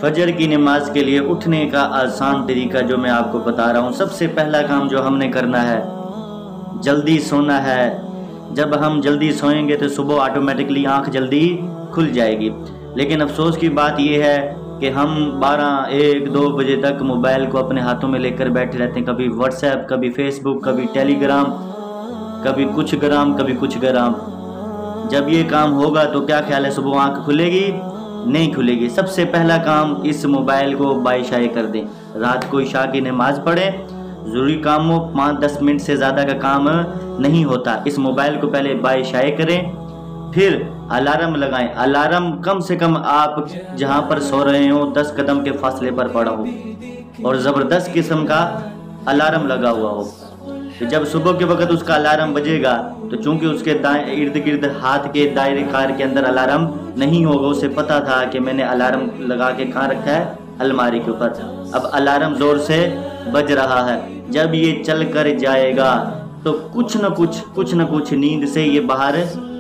فجر کی نماز کے لیے اٹھنے کا آسان طریقہ جو میں آپ کو بتا رہا ہوں، سب سے پہلا کام جو ہم نے کرنا ہے، جلدی سونا ہے۔ جب ہم جلدی سوئیں گے تو صبح آٹومیٹکلی آنکھ جلدی کھل جائے گی۔ لیکن افسوس کی بات یہ ہے کہ ہم 12، 1، 2 بجے تک موبائل کو اپنے ہاتھوں میں لے کر بیٹھے رہتے ہیں، کبھی واٹس ایپ، کبھی فیس بک، کبھی ٹیلی گرام، کبھی کچھ گرام، کبھی کچھ گرام۔ جب یہ کام ہوگا تو کیا خیال ہے صبح آنکھ کھلے گی؟ نہیں کھلے گی۔ سب سے پہلا کام اس موبائل کو بائے کر دیں۔ رات کو عشاء کی نماز پڑھیں۔ ضروری کاموں 5-10 منٹ سے زیادہ کا کام نہیں ہوتا۔ اس موبائل کو پہلے بائے کریں، پھر الارم لگائیں۔ الارم کم سے کم آپ جہاں پر سو رہے ہوں 10 قدم کے فاصلے پر پڑا ہو، اور زبردست قسم کا الارم لگا ہوا ہو۔ جب صبح کے وقت اس کا الارم بجے گا تو چونکہ اس کے ارد گرد ہاتھ کے دائرے کار کے اندر الارم نہیں ہوگا، اسے پتا تھا کہ میں نے الارم لگا کے کہاں رکھا ہے، الماری کے اوپر۔ اب الارم زور سے بج رہا ہے۔ جب یہ چل کر جائے گا تو کچھ نہ کچھ نیند سے یہ باہر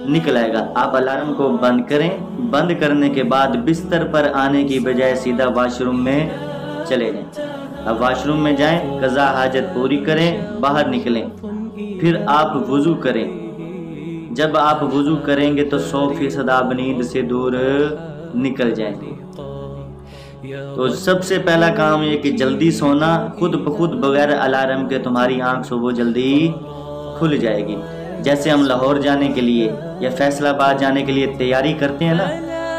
نکل آئے گا۔ آپ الارم کو بند کریں۔ بند کرنے کے بعد بستر پر آنے کی بجائے سیدھا واش روم میں چلے جائیں۔ اب واش روم میں جائیں، قضا حاجت پوری کریں، باہر نکلیں، پھر آپ وضو کریں۔ جب آپ وضو کریں گے تو 100% آپ نیند سے دور نکل جائیں گے۔ تو سب سے پہلا کام یہ کہ جلدی سونا، خود بخود بغیر الارم کے تمہاری آنکھ صبح جلدی کھل جائے گی۔ جیسے ہم لاہور جانے کے لیے یا فیصل آباد جانے کے لیے تیاری کرتے ہیں نا،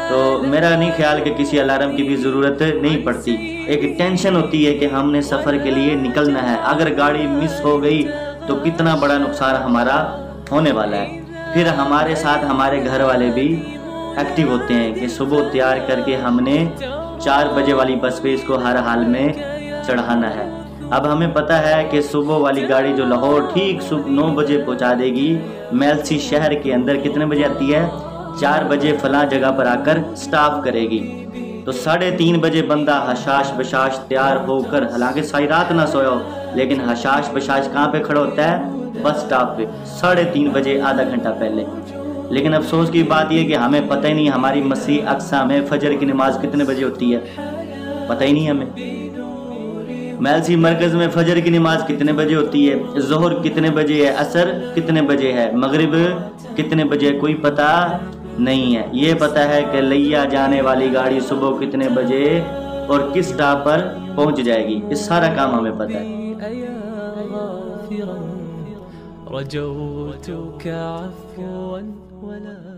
تو میرا نہیں خیال کہ کسی الارم کی بھی ضرورت نہیں پڑتی۔ ایک ٹینشن ہوتی ہے کہ ہم نے سفر کے لیے نکلنا ہے، اگر گاڑی مس ہو گئی تو کتنا بڑا نقصان ہمارا ہونے والا ہے۔ پھر ہمارے ساتھ ہمارے گھر والے بھی ایکٹیو ہوتے ہیں کہ صبح تیار کر کے ہم نے 4 بجے والی بس پہ اس کو ہر حال میں چڑھانا ہے۔ اب ہمیں پتہ ہے کہ صبح والی گاڑی جو لاہور ٹھیک صبح 9 بجے پہنچا دے گی، میلسی شہر کے اندر کتنے بجے آتی ہے؟ 4 بجے فلاں جگہ پر آ کر سٹاپ کرے گی۔ تو 3:30 بجے بندہ حشاش بشاش تیار ہو کر، حالانکہ ساری رات نہ سویا ہو، لیکن حشاش بشاش کہاں پہ کھڑا ہوتا ہے؟ بس سٹاپ پہ 3:30 بجے، آدھا گھنٹہ پہلے۔ لیکن افسوس کی بات یہ کہ ہمیں پتہ ہی نہیں ہماری مسیح اقصیٰ میں فجر کی نماز کتنے بجے ہوتی ہے، پتہ ہی نہیں ہمیں۔ میلسی مرکز میں فجر کی نماز کتنے بجے ہوتی ہے، ظہر کتنے بجے ہے، عصر کتنے بجے ہے، مغرب کتنے بجے، کوئی پتہ نہیں ہے۔ یہ پتہ ہے کہ لیا جانے والی گاڑی صبح کتنے بجے اور کس سٹاپ پر پہنچ جائے گی، اس سارا کام ہمیں پتہ ہے۔ رجوتك عفوا ولا